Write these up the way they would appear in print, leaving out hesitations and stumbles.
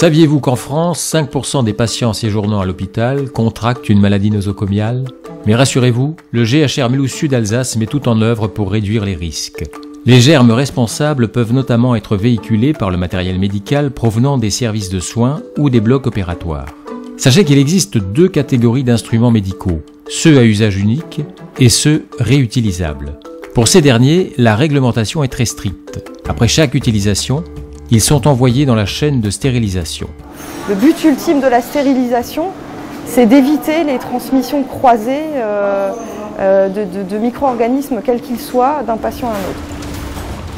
Saviez-vous qu'en France, 5% des patients séjournant à l'hôpital contractent une maladie nosocomiale? Mais rassurez-vous, le GHR Mulhouse Sud Alsace met tout en œuvre pour réduire les risques. Les germes responsables peuvent notamment être véhiculés par le matériel médical provenant des services de soins ou des blocs opératoires. Sachez qu'il existe deux catégories d'instruments médicaux, ceux à usage unique et ceux réutilisables. Pour ces derniers, la réglementation est très stricte. Après chaque utilisation, ils sont envoyés dans la chaîne de stérilisation. Le but ultime de la stérilisation, c'est d'éviter les transmissions croisées de micro-organismes, quels qu'ils soient, d'un patient à un autre.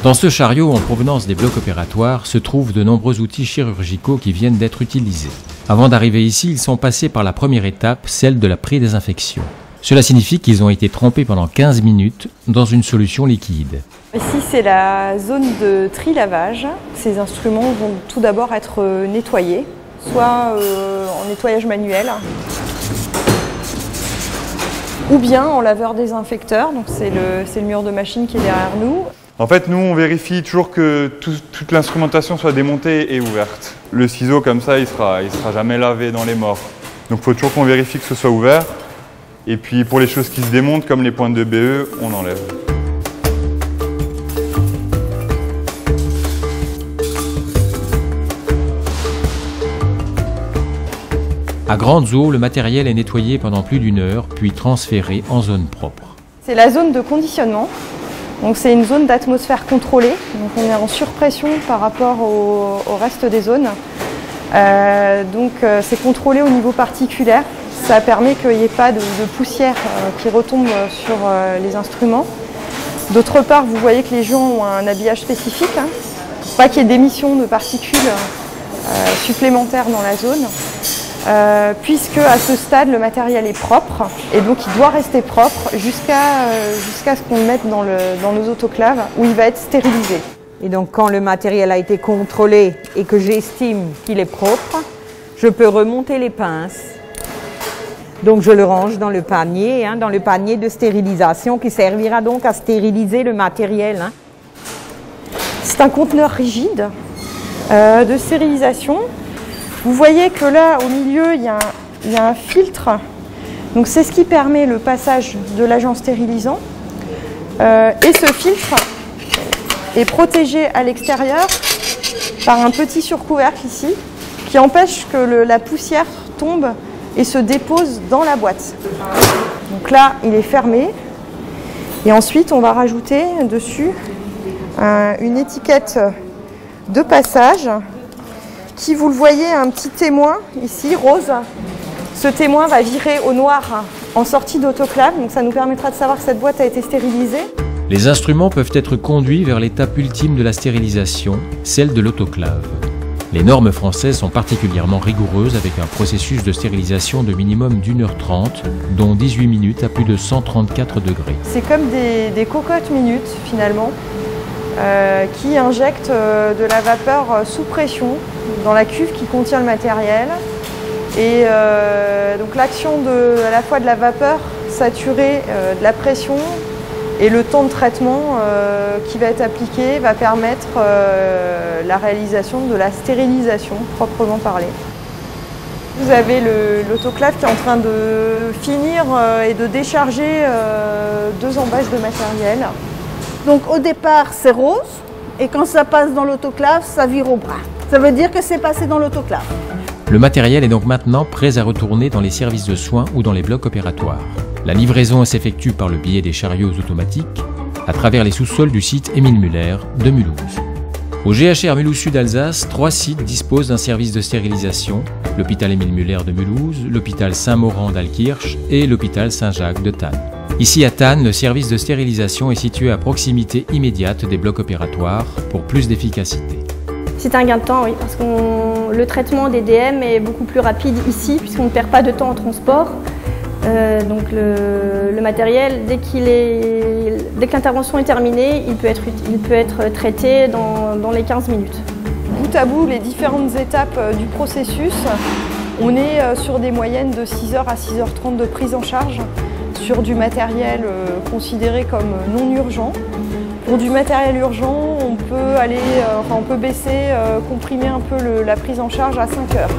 Dans ce chariot en provenance des blocs opératoires se trouvent de nombreux outils chirurgicaux qui viennent d'être utilisés. Avant d'arriver ici, ils sont passés par la première étape, celle de la pré-désinfection. Cela signifie qu'ils ont été trempés pendant 15 minutes dans une solution liquide. Ici, c'est la zone de tri-lavage. Ces instruments vont tout d'abord être nettoyés, soit en nettoyage manuel, ou bien en laveur désinfecteur. Donc c'est le mur de machine qui est derrière nous. En fait, nous, on vérifie toujours que toute l'instrumentation soit démontée et ouverte. Le ciseau, comme ça, il sera jamais lavé dans les morts. Donc il faut toujours qu'on vérifie que ce soit ouvert. Et puis pour les choses qui se démontent, comme les pointes de BE, on enlève. À grandes eaux, le matériel est nettoyé pendant plus d'une heure, puis transféré en zone propre. C'est la zone de conditionnement. Donc c'est une zone d'atmosphère contrôlée. Donc on est en surpression par rapport au reste des zones. C'est contrôlé au niveau particulaire. Ça permet qu'il n'y ait pas de poussière qui retombe sur les instruments. D'autre part, vous voyez que les gens ont un habillage spécifique, pour pas qu'il y ait d'émissions de particules supplémentaires dans la zone. Puisque à ce stade le matériel est propre et donc il doit rester propre jusqu'à ce qu'on le mette dans nos autoclaves où il va être stérilisé. Et donc quand le matériel a été contrôlé et que j'estime qu'il est propre, je peux remonter les pinces. Donc je le range dans le panier de stérilisation qui servira donc à stériliser le matériel. C'est un conteneur rigide de stérilisation. Vous voyez que là, au milieu, il y a un filtre. Donc c'est ce qui permet le passage de l'agent stérilisant. Et ce filtre est protégé à l'extérieur par un petit surcouvercle ici, qui empêche que la poussière tombe et se dépose dans la boîte. Donc là, il est fermé. Et ensuite, on va rajouter dessus une étiquette de passage qui, vous le voyez, a un petit témoin ici, rose. Ce témoin va virer au noir en sortie d'autoclave, donc ça nous permettra de savoir que cette boîte a été stérilisée. Les instruments peuvent être conduits vers l'étape ultime de la stérilisation, celle de l'autoclave. Les normes françaises sont particulièrement rigoureuses avec un processus de stérilisation de minimum d'1h30, dont 18 minutes à plus de 134 degrés. C'est comme des cocottes minutes finalement, qui injectent de la vapeur sous pression dans la cuve qui contient le matériel. Et donc l'action à la fois de la vapeur saturée, de la pression et le temps de traitement qui va être appliqué va permettre la réalisation de la stérilisation proprement parlée. Vous avez l'autoclave qui est en train de finir et de décharger 2 embâches de matériel. Donc au départ c'est rose et quand ça passe dans l'autoclave ça vire au brun. Ça veut dire que c'est passé dans l'autoclave. Le matériel est donc maintenant prêt à retourner dans les services de soins ou dans les blocs opératoires. La livraison s'effectue par le biais des chariots automatiques à travers les sous-sols du site Émile Muller de Mulhouse. Au GHR Mulhouse Sud Alsace, 3 sites disposent d'un service de stérilisation, l'hôpital Émile Muller de Mulhouse, l'hôpital Saint-Maurent d'Alkirch et l'hôpital Saint-Jacques de Thann. Ici à Thann, le service de stérilisation est situé à proximité immédiate des blocs opératoires pour plus d'efficacité. C'est un gain de temps, oui, parce que le traitement des DM est beaucoup plus rapide ici, puisqu'on ne perd pas de temps en transport. Donc le matériel, dès que l'intervention est terminée, il peut être traité dans les 15 minutes. Bout à bout, les différentes étapes du processus, on est sur des moyennes de 6h à 6h30 de prise en charge sur du matériel considéré comme non urgent, Pour du matériel urgent, on peut baisser, comprimer un peu la prise en charge à 5 heures.